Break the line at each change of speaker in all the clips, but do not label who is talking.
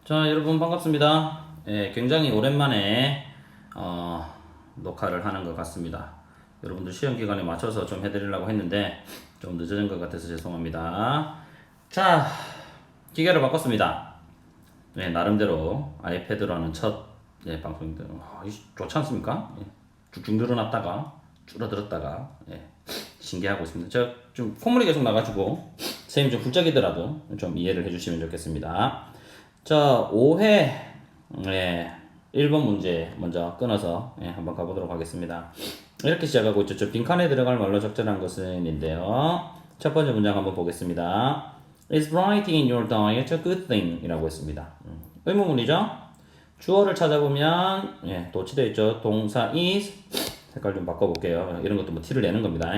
자, 여러분 반갑습니다. 예, 굉장히 오랜만에 녹화를 하는 것 같습니다. 여러분들 시험 기간에 맞춰서 좀 해드리려고 했는데 좀 늦어진 것 같아서 죄송합니다. 자, 기계를 바꿨습니다. 네, 나름대로 아이패드로 하는 첫 방송인데 좋지 않습니까? 예, 쭉쭉 늘어났다가 줄어들었다가 신기하고 있습니다. 저 좀 콧물이 계속 나가지고 선생님 좀 훌쩍이더라도 좀 이해를 해주시면 좋겠습니다. 자, 5회 1번 문제 먼저 끊어서 한번 가보도록 하겠습니다. 이렇게 시작하고 있죠. 저 빈칸에 들어갈 말로 적절한 것은인데요. 첫 번째 문장 한번 보겠습니다. Is variety in your diet a good thing? 이라고 했습니다. 의문문이죠. 주어를 찾아보면 도치되어 있죠. 동사 is 색깔 좀 바꿔볼게요. 이런 것도 뭐 티를 내는 겁니다.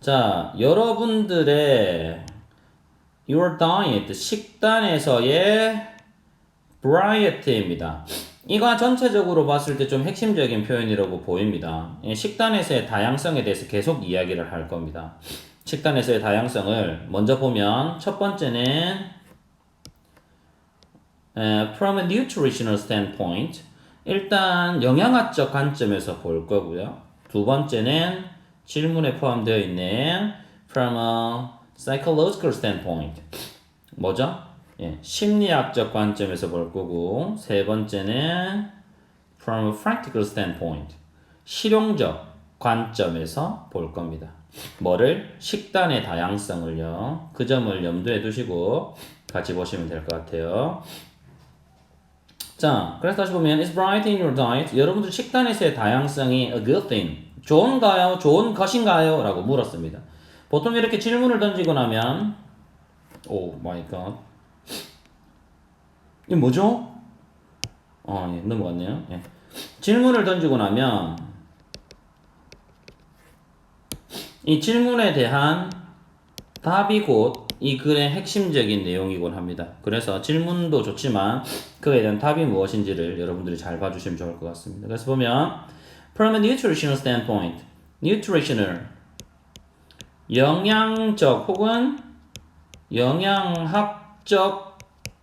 자, 여러분들의 your diet, 식단에서의 variety입니다. 이거 전체적으로 봤을 때 좀 핵심적인 표현이라고 보입니다. 식단에서의 다양성에 대해서 계속 이야기를 할 겁니다. 식단에서의 다양성을 먼저 보면 첫 번째는 from a nutritional standpoint, 일단 영양학적 관점에서 볼 거고요. 두 번째는 질문에 포함되어 있는 from a psychological standpoint, 뭐죠? 심리학적 관점에서 볼 거고, 세 번째는 from a practical standpoint, 실용적 관점에서 볼 겁니다. 뭐를? 식단의 다양성을요. 그 점을 염두에 두시고 같이 보시면 될 것 같아요. 자, 그래서 다시 보면 is variety in your diet? 여러분들 식단에서의 다양성이 a good thing, 좋은가요? 좋은 것인가요? 라고 물었습니다. 보통 이렇게 질문을 던지고 나면 오 마이 갓, 이게 뭐죠? 넘어갔네요. 질문을 던지고 나면 이 질문에 대한 답이 곧 이 글의 핵심적인 내용이곤 합니다. 그래서 질문도 좋지만 그에 대한 답이 무엇인지를 여러분들이 잘 봐주시면 좋을 것 같습니다. 그래서 보면 from a nutritional standpoint, nutritional, 영양적 혹은 영양학적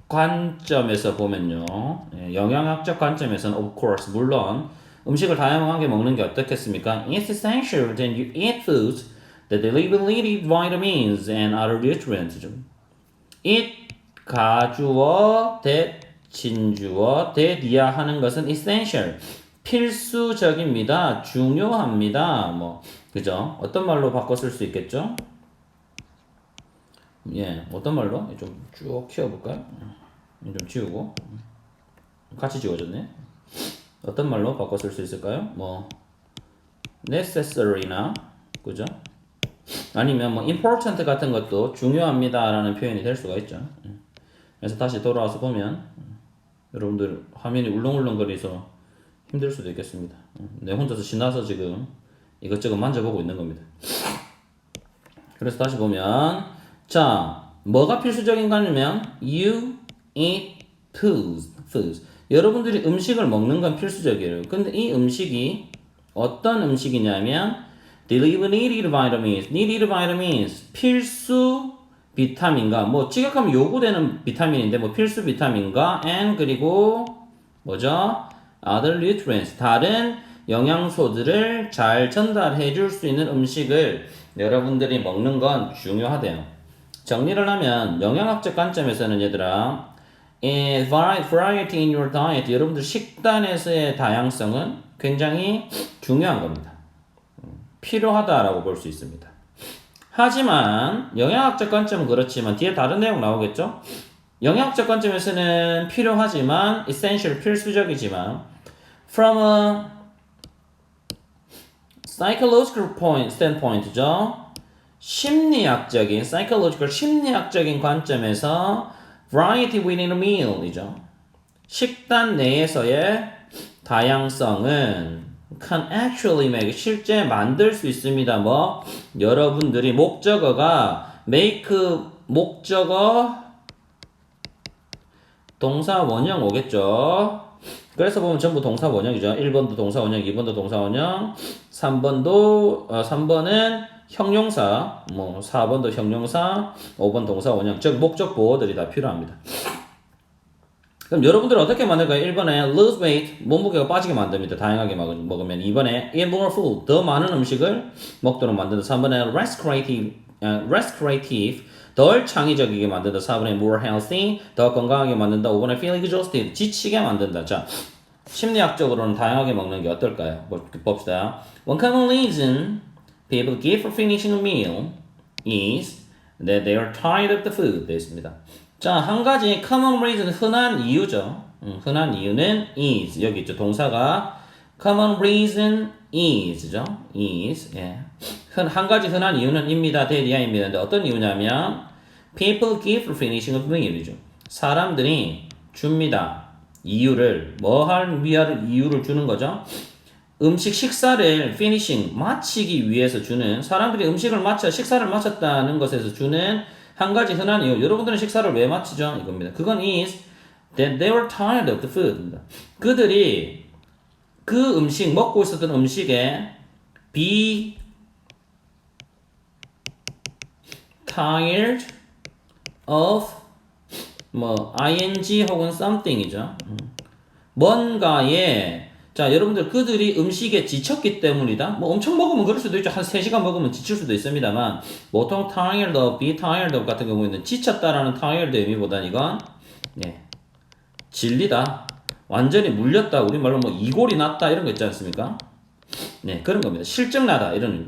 관점에서 보면요. 영양학적 관점에서는 of course, 물론 음식을 다양하게 먹는 게 어떻겠습니까? It's essential that you eat foods that deliver needed vitamins and other nutrients. it 가주어, that 진주어, that이야 하는 것은 essential, 필수적입니다. 중요합니다. 뭐 그죠? 어떤 말로 바꿔 쓸 수 있겠죠? 어떤 말로? 좀 쭉 키워볼까요? 좀 지우고 같이 지워졌네. 어떤 말로 바꿔 쓸 수 있을까요? 뭐 necessary나 그죠? 아니면 뭐 important 같은 것도 중요합니다라는 표현이 될 수가 있죠. 그래서 다시 돌아와서 보면 여러분들 화면이 울렁울렁거리서 힘들 수도 있겠습니다. 내 혼자서 신나서 지금 이것저것 만져보고 있는 겁니다. 그래서 다시 보면 자, 뭐가 필수적인가 하면 you eat foods. 여러분들이 음식을 먹는 건 필수적이에요. 근데 이 음식이 어떤 음식이냐면 deliver needed vitamins, 필수 비타민과 뭐 직역하면 요구되는 비타민인데 뭐 필수 비타민과 and 그리고 뭐죠? other nutrients, 다른 영양소들을 잘 전달해 줄 수 있는 음식을 여러분들이 먹는 건 중요하대요. 정리를 하면 영양학적 관점에서는 얘들아, variety in your diet, 여러분들 식단에서의 다양성은 굉장히 중요한 겁니다. 필요하다라고 볼 수 있습니다. 하지만 영양학적 관점은 그렇지만 뒤에 다른 내용 나오겠죠? 영양학적 관점에서는 필요하지만 essential, 필수적이지만 from a psychological standpoint죠. 심리학적인, psychological, 심리학적인 관점에서 variety within a meal이죠. 식단 내에서의 다양성은 can actually make, 실제 만들 수 있습니다. 뭐 여러분들이 목적어가 make, 목적어 동사 원형 오겠죠. 그래서 보면 전부 동사 원형이죠. 1번도 동사 원형, 2번도 동사 원형, 3번은 형용사, 뭐 4번도 형용사, 5번 동사 원형, 즉 목적 보어들이 다 필요합니다. 그럼 여러분들은 어떻게 만들까요? 1번에 lose weight, 몸무게가 빠지게 만듭니다. 다양하게 먹으면. 2번에 eat more food, 더 많은 음식을 먹도록 만든다. 3번에 less creative, 덜 창의적이게 만든다. 4번에 more healthy, 더 건강하게 만든다. 5번에 feel exhausted, 지치게 만든다. 자, 심리학적으로는 다양하게 먹는 게 어떨까요? 봅시다. One common reason people give for finishing a meal is that they are tired of the food. 되어 있습니다. 자, 한 가지 common reason, 흔한 이유죠. 흔한 이유는 is. 여기 있죠. 동사가 common reason is죠. is. 예. 한 가지 흔한 이유는 입니다. 대리아입니다. 근데 어떤 이유냐면 people give for finishing a meal이죠. 사람들이 줍니다. 이유를 뭐 할 위한 이유를 주는 거죠. 식사를 finishing 마치기 위해서 주는 사람들이 음식을 식사를 마쳤다는 것에서 주는 한 가지 흔한 이유. 여러분들은 식사를 왜 마치죠? 이겁니다. 그건 is that they were tired of the food. 그들이 그 음식 먹고 있었던 음식에 be tired of ing 혹은 something이죠. 뭔가에 자, 여러분들 그들이 음식에 지쳤기 때문이다. 엄청 먹으면 그럴 수도 있죠. 한 3시간 먹으면 지칠 수도 있습니다만 보통 tired of, be tired of 같은 경우에는 지쳤다라는 tired 의미보다는 이건 질리다. 완전히 물렸다. 우리말로 이골이 났다 이런 거 있지 않습니까? 네, 그런 겁니다. 실증나다 이런 의미.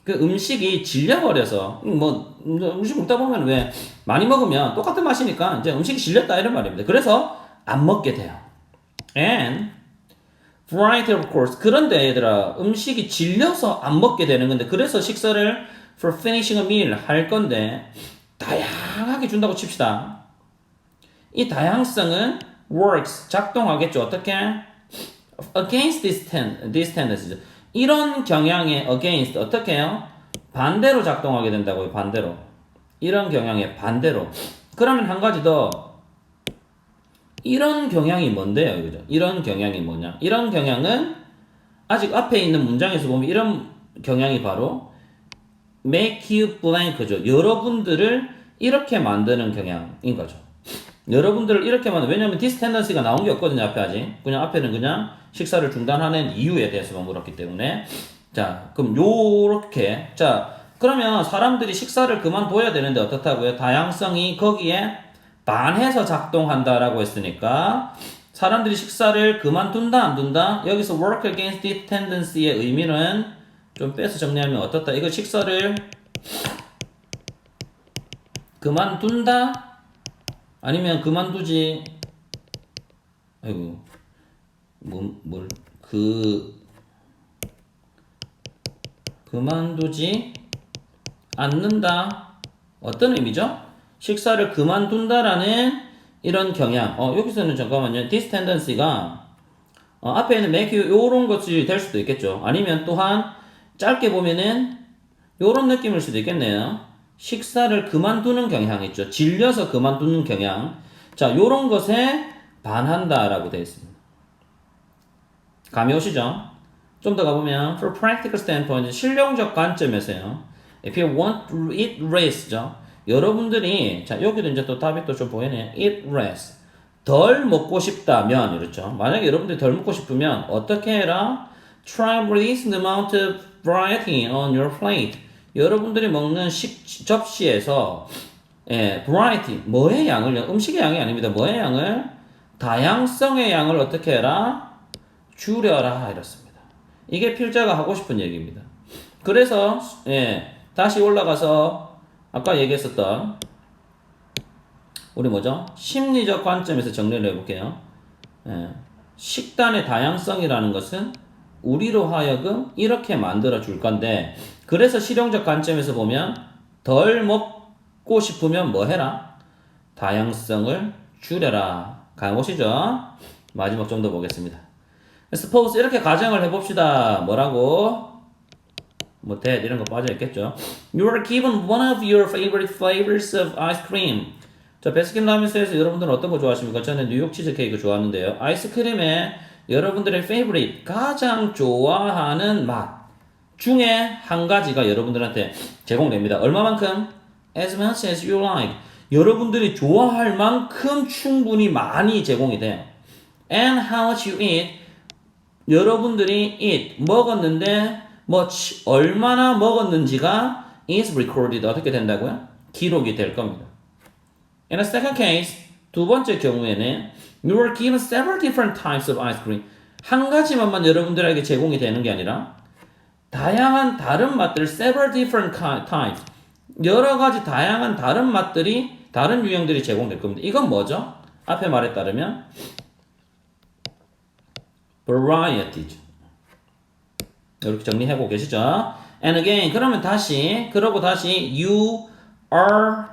그 음식이 질려버려서 음식 먹다 보면 왜 많이 먹으면 똑같은 맛이니까 이제 음식이 질렸다 이런 말입니다. 그래서 안 먹게 돼요. And variety of course. 그런데 얘들아 음식이 질려서 안 먹게 되는 건데 그래서 식사를 for finishing a meal 할 건데 다양하게 준다고 칩시다. 이 다양성은 works 작동하겠죠. 어떻게? against this tendency. 이런 경향에 against 어떻게 해요? 반대로 작동하게 된다고요. 반대로. 이런 경향에 반대로. 그러면 한 가지 더. 이런 경향이 뭔데요? 그죠? 이런 경향이 뭐냐? 이런 경향은 아직 앞에 있는 문장에서 보면 이런 경향이 바로 make you blank죠. 여러분들을 이렇게 만드는 경향인 거죠. 여러분들을 이렇게 왜냐면 this tendency가 나온 게 없거든요. 앞에 아직. 그냥 앞에는 그냥 식사를 중단하는 이유에 대해서만 물었기 때문에. 자, 그럼 요렇게. 자, 그러면 사람들이 식사를 그만둬야 되는데 어떻다고요? 다양성이 거기에 반해서 작동한다라고 했으니까 사람들이 식사를 그만둔다 안 둔다? 여기서 work against this tendency의 의미는 좀 빼서 정리하면 어떻다? 이거 식사를 그만둔다? 아니면 그만두지? 아이고 그만두지 않는다. 어떤 의미죠? 식사를 그만둔다라는 이런 경향. 여기서는 잠깐만요. this tendency가 앞에는 make you 요런 것이 될 수도 있겠죠. 아니면 또한 짧게 보면은 요런 느낌일 수도 있겠네요. 식사를 그만두는 경향 있죠. 질려서 그만두는 경향. 자, 요런 것에 반한다라고 되어 있습니다. 감이 오시죠? 좀 더 가보면 for practical standpoint 실용적 관점에서요. If you want to eat less죠. 여러분들이 자 여기도 이제 또 답이 또 좀 보이네요. eat less 덜 먹고 싶다면 이렇죠. 만약에 여러분들이 덜 먹고 싶으면 어떻게 해라? Try reduce the amount of variety on your plate. 여러분들이 먹는 접시에서 variety 뭐의 양을요? 음식의 양이 아닙니다. 뭐의 양을? 다양성의 양을 어떻게 해라? 줄여라 이렇습니다. 이게 필자가 하고 싶은 얘기입니다. 그래서 다시 올라가서 아까 얘기했었던 우리 뭐죠? 심리적 관점에서 정리를 해볼게요. 식단의 다양성이라는 것은 우리로 하여금 이렇게 만들어 줄 건데 그래서 실용적 관점에서 보면 덜 먹고 싶으면 뭐 해라? 다양성을 줄여라. 가보시죠. 마지막 좀 더 보겠습니다. Suppose 이렇게 가정을 해봅시다. 뭐라고? that 이런 거 빠져있겠죠. You are given one of your favorite flavors of ice cream. 자, 베스킨라빈스에서 여러분들은 어떤 거 좋아하십니까? 저는 뉴욕 치즈케이크 좋아하는데요. 아이스크림에 여러분들의 favorite 가장 좋아하는 맛 중에 한 가지가 여러분들한테 제공됩니다. 얼마만큼? As much as you like. 여러분들이 좋아할 만큼 충분히 많이 제공이 돼요. And how much you eat. 여러분들이 eat, 먹었는데 얼마나 먹었는지가 is recorded. 어떻게 된다고요? 기록이 될 겁니다. In the second case, 두 번째 경우에는 you were given several different types of ice cream. 한 가지 맛만 여러분들에게 제공이 되는 게 아니라 다양한 다른 맛들, several different types. 여러 가지 다양한 다른 맛들이, 다른 유형들이 제공될 겁니다. 이건 뭐죠? 앞에 말에 따르면 varieties. 이렇게 정리하고 계시죠? And again, 그러고 다시 you are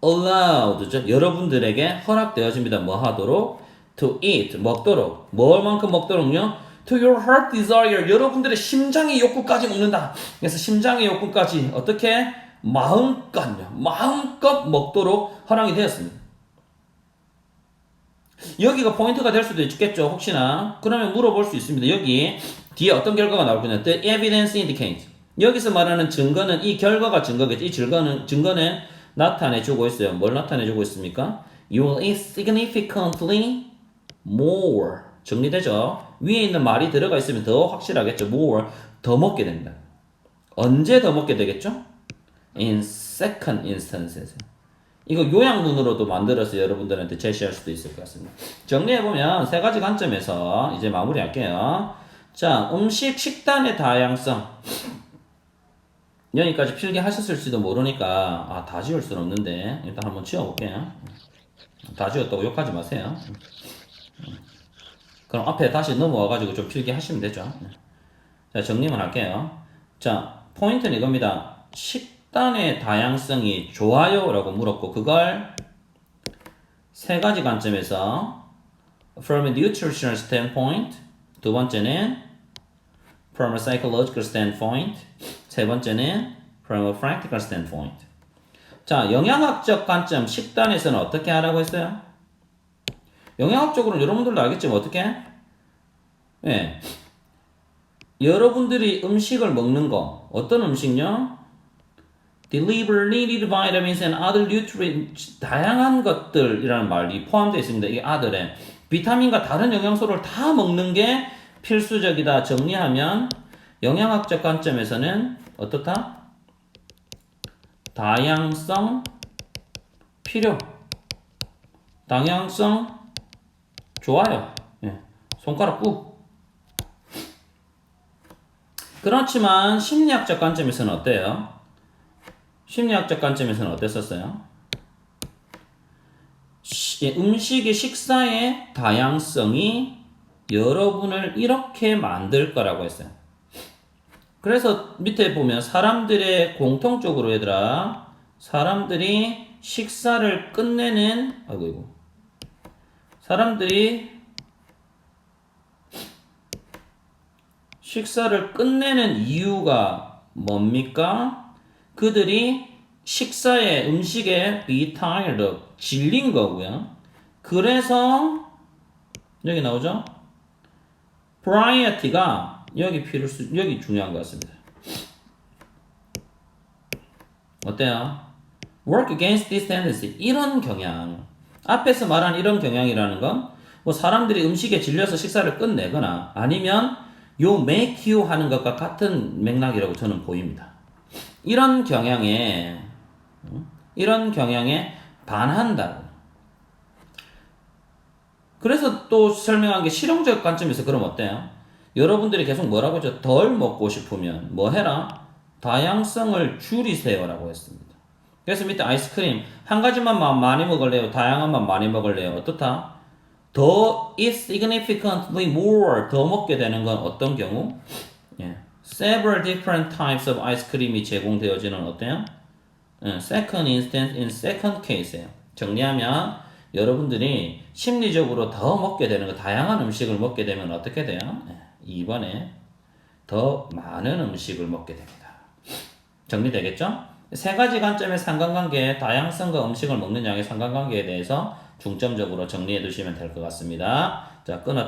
allowed. 여러분들에게 허락되어집니다. 뭐 하도록? To eat. 먹도록. 뭘만큼 먹도록요? To your heart desire. 여러분들의 심장의 욕구까지 먹는다. 그래서 심장의 욕구까지 어떻게? 마음껏 먹도록 허락이 되었습니다. 여기가 포인트가 될 수도 있겠죠. 혹시나. 그러면 물어볼 수 있습니다. 여기 뒤에 어떤 결과가 나올 거냐. The evidence indicates. 여기서 말하는 증거는 이 결과가 증거겠죠. 이 증거는 나타내주고 있어요. 뭘 나타내주고 있습니까? You will eat significantly more. 정리되죠? 위에 있는 말이 들어가 있으면 더 확실하겠죠. more. 더 먹게 된다. 언제 더 먹게 되겠죠? In second instances. 이거 요약문으로도 만들어서 여러분들한테 제시할 수도 있을 것 같습니다. 정리해보면 세 가지 관점에서 이제 마무리할게요. 자, 식단의 다양성. 여기까지 필기하셨을지도 모르니까 다 지울 수는 없는데 일단 한번 지워볼게요. 다 지웠다고 욕하지 마세요. 그럼 앞에 다시 넘어와가지고 좀 필기하시면 되죠. 자, 정리만 할게요. 자, 포인트는 이겁니다. 식단의 다양성이 좋아요 라고 물었고 그걸 세 가지 관점에서 from a nutritional standpoint, 두 번째는 from a psychological standpoint, 세 번째는 from a practical standpoint. 자, 영양학적 관점 식단에서는 어떻게 하라고 했어요? 영양학적으로는 여러분들도 알겠지만 어떻게? 예. 여러분들이 음식을 먹는 거 어떤 음식요? Deliver needed vitamins and other nutrients. 다양한 것들이라는 말이 포함되어 있습니다. 이 other에 비타민과 다른 영양소를 다 먹는 게 필수적이다. 정리하면 영양학적 관점에서는 어떻다? 다양성 필요. 다양성 좋아요. 예. 손가락 꾹. 그렇지만 심리학적 관점에서는 어때요? 심리학적 관점에서는 어땠었어요? 음식의 식사의 다양성이 여러분을 이렇게 만들 거라고 했어요. 그래서 밑에 보면 사람들의 공통적으로 얘들아 사람들이 식사를 끝내는 사람들이 식사를 끝내는 이유가 뭡니까? 그들이 식사에 음식에 be tired of 질린 거고요. 그래서 여기 나오죠? variety가 여기 중요한 것 같습니다. 어때요? work against this tendency. 이런 경향. 앞에서 말한 이런 경향이라는 건 뭐 사람들이 음식에 질려서 식사를 끝내거나 아니면 요 make you 하는 것과 같은 맥락이라고 저는 보입니다. 이런 경향에 반한다. 그래서 또 설명한 게 실용적 관점에서 그럼 어때요? 여러분들이 계속 뭐라고 했죠? 덜 먹고 싶으면 뭐 해라? 다양성을 줄이세요 라고 했습니다. 그래서 밑에 아이스크림 한 가지만 많이 먹을래요? 다양한 맛 많이 먹을래요? 어떻다? 더 eat significantly more 더 먹게 되는 건 어떤 경우? Several different types of ice cream이 제공되어지는 어때요? Second instance in second case예요. 정리하면 여러분들이 심리적으로 더 먹게 되는 거 다양한 음식을 먹게 되면 어떻게 돼요? 2번에 더 많은 음식을 먹게 됩니다. 정리되겠죠? 세 가지 관점의 상관관계, 다양성과 음식을 먹는 양의 상관관계에 대해서 중점적으로 정리해 두시면 될 것 같습니다. 자, 끊어